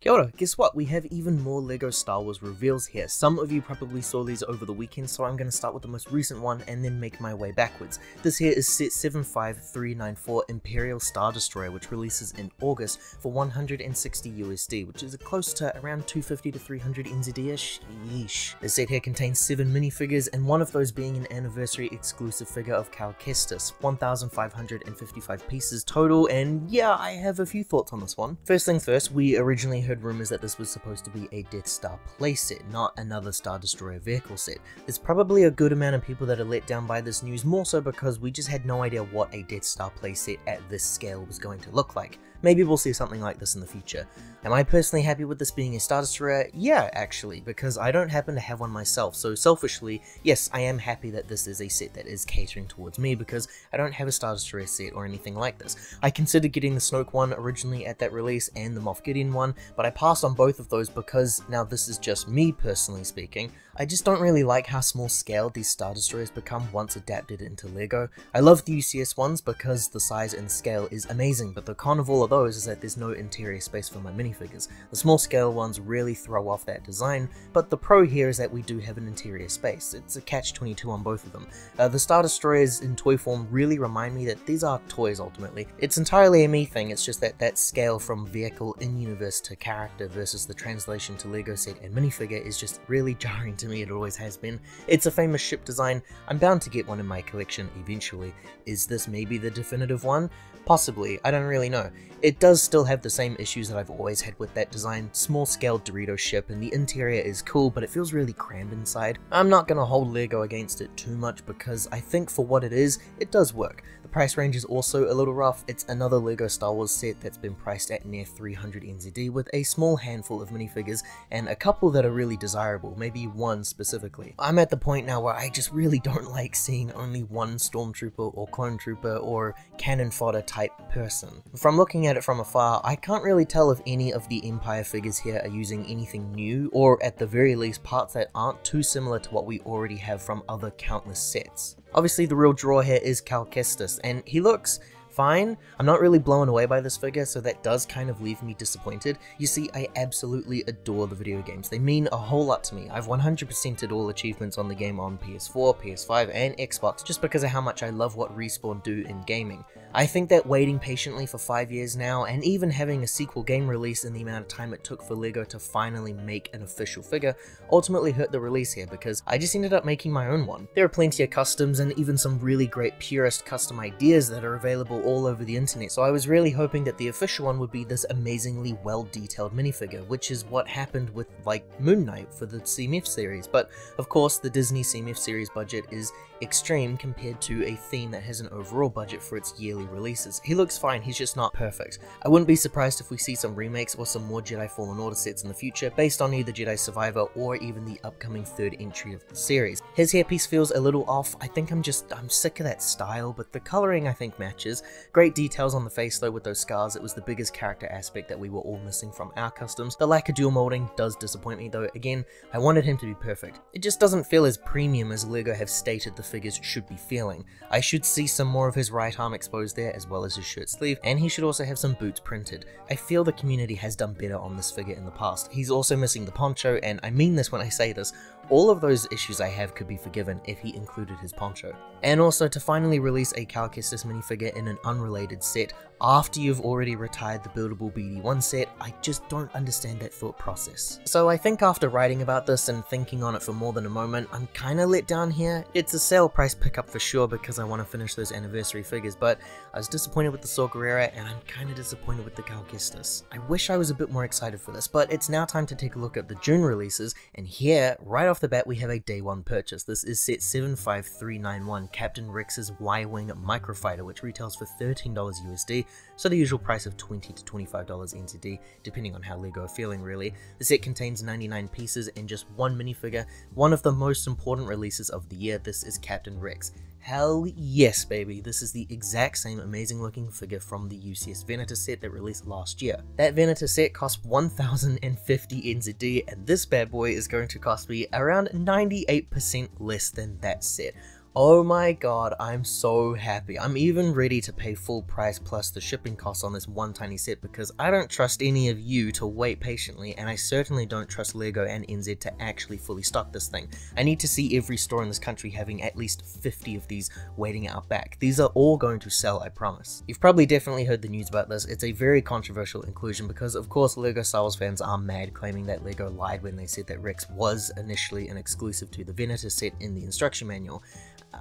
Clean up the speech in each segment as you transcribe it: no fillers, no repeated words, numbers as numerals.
Kia ora, guess what? We have even more LEGO Star Wars reveals here. Some of you probably saw these over the weekend, so I'm going to start with the most recent one and then make my way backwards. This here is set 75394 Imperial Star Destroyer, which releases in August for 160 USD, which is close to around 250 to 300 NZD-ish. Yeesh. This set here contains 7 minifigures, and one of those being an anniversary exclusive figure of Kestis, 1,555 pieces total, and yeah, I have a few thoughts on this one. First things first, we originally heard rumors that this was supposed to be a Death Star playset, not another Star Destroyer vehicle set. There's probably a good amount of people that are let down by this news, more so because we just had no idea what a Death Star playset at this scale was going to look like. Maybe we'll see something like this in the future. Am I personally happy with this being a Star Destroyer? Yeah, actually, because I don't happen to have one myself, so selfishly, yes, I am happy that this is a set that is catering towards me because I don't have a Star Destroyer set or anything like this. I considered getting the Snoke one originally at that release and the Moff Gideon one, but I passed on both of those because, now this is just me personally speaking, I just don't really like how small scale these Star Destroyers become once adapted into LEGO. I love the UCS ones because the size and scale is amazing, but the con of all of those is that there's no interior space for my minifigures. The small scale ones really throw off that design, but the pro here is that we do have an interior space. It's a catch-22 on both of them. The Star Destroyers in toy form really remind me that these are toys ultimately. It's entirely a me thing, it's just that that scale from vehicle in-universe to character versus the translation to LEGO set and minifigure is just really jarring to me. It always has been. It's a famous ship design. I'm bound to get one in my collection eventually. Is this maybe the definitive one? Possibly, I don't really know. It does still have the same issues that I've always had with that design. Small scale Dorito ship, and the interior is cool, but it feels really crammed inside. I'm not gonna hold LEGO against it too much because I think for what it is, it does work. The price range is also a little rough. It's another LEGO Star Wars set that's been priced at near 300 NZD with a small handful of minifigures and a couple that are really desirable, maybe one specifically. I'm at the point now where I just really don't like seeing only one Stormtrooper or Clone Trooper or cannon fodder type person. From looking at it from afar, I can't really tell if any of the Empire figures here are using anything new, or at the very least parts that aren't too similar to what we already have from other countless sets. Obviously the real draw here is Kestis, and he looks fine. I'm not really blown away by this figure, so that does kind of leave me disappointed. You see, I absolutely adore the video games. They mean a whole lot to me. I've 100%ed all achievements on the game on PS4, PS5, and Xbox just because of how much I love what Respawn do in gaming. I think that waiting patiently for 5 years now, and even having a sequel game release in the amount of time it took for LEGO to finally make an official figure, ultimately hurt the release here because I just ended up making my own one. There are plenty of customs and even some really great purist custom ideas that are available all over the internet, so I was really hoping that the official one would be this amazingly well-detailed minifigure, which is what happened with, like, Moon Knight for the CMF series, but of course the Disney CMF series budget is extreme compared to a theme that has an overall budget for its yearly releases. He looks fine, he's just not perfect. I wouldn't be surprised if we see some remakes or some more Jedi Fallen Order sets in the future based on either Jedi Survivor or even the upcoming third entry of the series. His hairpiece feels a little off. I think I'm sick of that style, but the coloring I think matches. Great details on the face though with those scars. It was the biggest character aspect that we were all missing from our customs. The lack of dual molding does disappoint me though. Again, I wanted him to be perfect. It just doesn't feel as premium as LEGO have stated the figures should be feeling. I should see some more of his right arm exposed there as well as his shirt sleeve, and he should also have some boots printed. I feel the community has done better on this figure in the past. He's also missing the poncho, and I mean this when I say this. All of those issues I have could be forgiven if he included his poncho. And also to finally release a Kestis minifigure in an unrelated set after you've already retired the buildable BD1 set, I just don't understand that thought process. So I think after writing about this and thinking on it for more than a moment, I'm kinda let down here. It's a sale price pickup for sure because I want to finish those anniversary figures, but I was disappointed with the Saw Gerrera and I'm kinda disappointed with the Kestis. I wish I was a bit more excited for this, but it's now time to take a look at the June releases, and here, right off the bat, we have a day one purchase. This is set 75391, Captain Rex's Y-Wing Microfighter, which retails for $13 USD, so the usual price of $20 to $25 NZD, depending on how LEGO are feeling really. The set contains 99 pieces and just one minifigure, one of the most important releases of the year. This is Captain Rex. Hell yes, baby. This is the exact same amazing looking figure from the UCS Venator set that released last year. That Venator set cost 1,050 NZD, and this bad boy is going to cost me around 98% less than that set. Oh my god, I'm so happy. I'm even ready to pay full price plus the shipping costs on this one tiny set because I don't trust any of you to wait patiently, and I certainly don't trust LEGO and NZ to actually fully stock this thing. I need to see every store in this country having at least 50 of these waiting out back. These are all going to sell, I promise. You've probably definitely heard the news about this. It's a very controversial inclusion because of course LEGO Star Wars fans are mad, claiming that LEGO lied when they said that Rex was initially an exclusive to the Venator set in the instruction manual.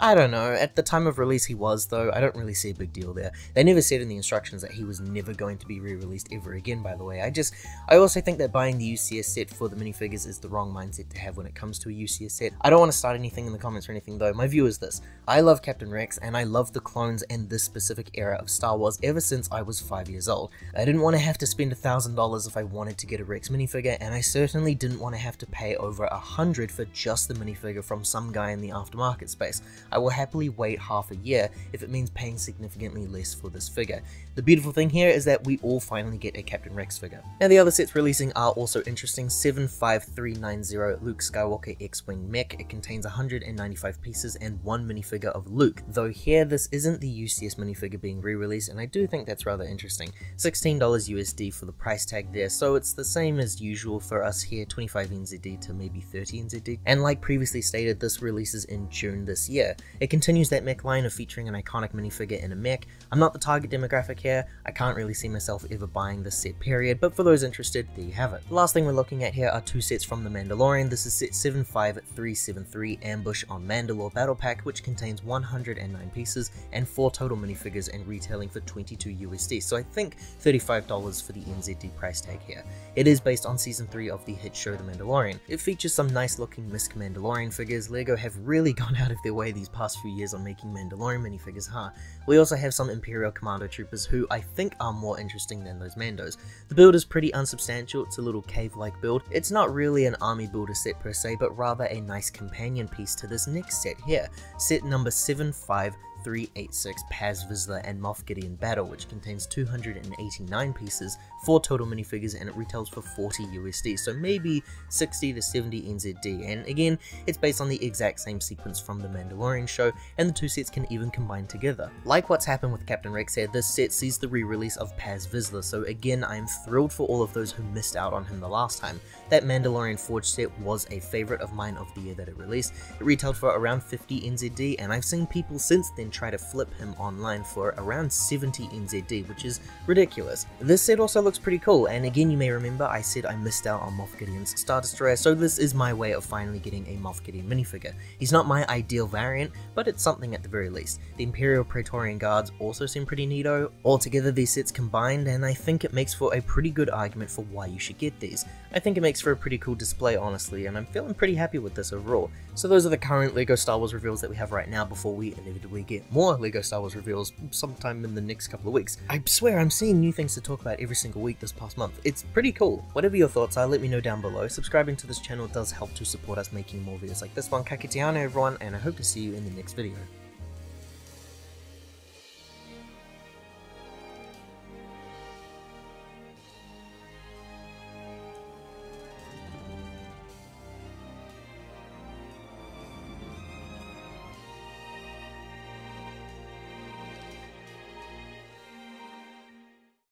I don't know, at the time of release he was though. I don't really see a big deal there. They never said in the instructions that he was never going to be re-released ever again, by the way. I also think that buying the UCS set for the minifigures is the wrong mindset to have when it comes to a UCS set. I don't want to start anything in the comments or anything though. My view is this: I love Captain Rex and I love the clones and this specific era of Star Wars ever since I was 5 years old. I didn't want to have to spend $1,000 if I wanted to get a Rex minifigure, and I certainly didn't want to have to pay over $100 for just the minifigure from some guy in the aftermarket space. I will happily wait half a year if it means paying significantly less for this figure. The beautiful thing here is that we all finally get a Captain Rex figure. Now the other sets releasing are also interesting. 75390 Luke Skywalker X-Wing Mech. It contains 195 pieces and one minifigure of Luke, though here this isn't the UCS minifigure being re-released, and I do think that's rather interesting. $16 USD for the price tag there, so it's the same as usual for us here, 25 NZD to maybe 30 NZD, and like previously stated, this releases in June this year. It continues that Mech line of featuring an iconic minifigure in a mech. I'm not the target demographic here, I can't really see myself ever buying this set period, but for those interested, there you have it. The last thing we're looking at here are two sets from the Mandalorian. This is set 75373 Ambush on Mandalore Battle Pack, which contains 109 pieces and 4 total minifigures and retailing for 22 USD, so I think $35 for the NZD price tag here. It is based on season 3 of the hit show The Mandalorian. It features some nice looking MISC Mandalorian figures. LEGO have really gone out of their way these past few years on making Mandalorian minifigures, huh? We also have some Imperial Commando Troopers who I think are more interesting than those Mandos. The build is pretty unsubstantial, it's a little cave-like build. It's not really an army builder set per se, but rather a nice companion piece to this next set here. Set number 75386 Paz Vizsla and Moff Gideon Battle, which contains 289 pieces, 4 total minifigures, and it retails for 40 USD, so maybe 60 to 70 NZD, and again, it's based on the exact same sequence from the Mandalorian show, and the two sets can even combine together. Like what's happened with Captain Rex here, this set sees the re-release of Paz Vizsla, so again, I am thrilled for all of those who missed out on him the last time. That Mandalorian Forge set was a favourite of mine of the year that it released. It retailed for around 50 NZD, and I've seen people since then try to flip him online for around 70 NZD, which is ridiculous. This set also looks pretty cool, and again, you may remember I said I missed out on Moff Gideon's Star Destroyer, so this is my way of finally getting a Moff Gideon minifigure. He's not my ideal variant, but it's something at the very least. The Imperial Praetorian Guards also seem pretty neato. Altogether, these sets combined, and I think it makes for a pretty good argument for why you should get these. I think it makes for a pretty cool display, honestly, and I'm feeling pretty happy with this overall. So those are the current LEGO Star Wars reveals that we have right now before we inevitably get more LEGO Star Wars reveals sometime in the next couple of weeks. I swear I'm seeing new things to talk about every single week this past month. It's pretty cool. Whatever your thoughts are, let me know down below. Subscribing to this channel does help to support us making more videos like this one. Ka kite ana everyone, and I hope to see you in the next video.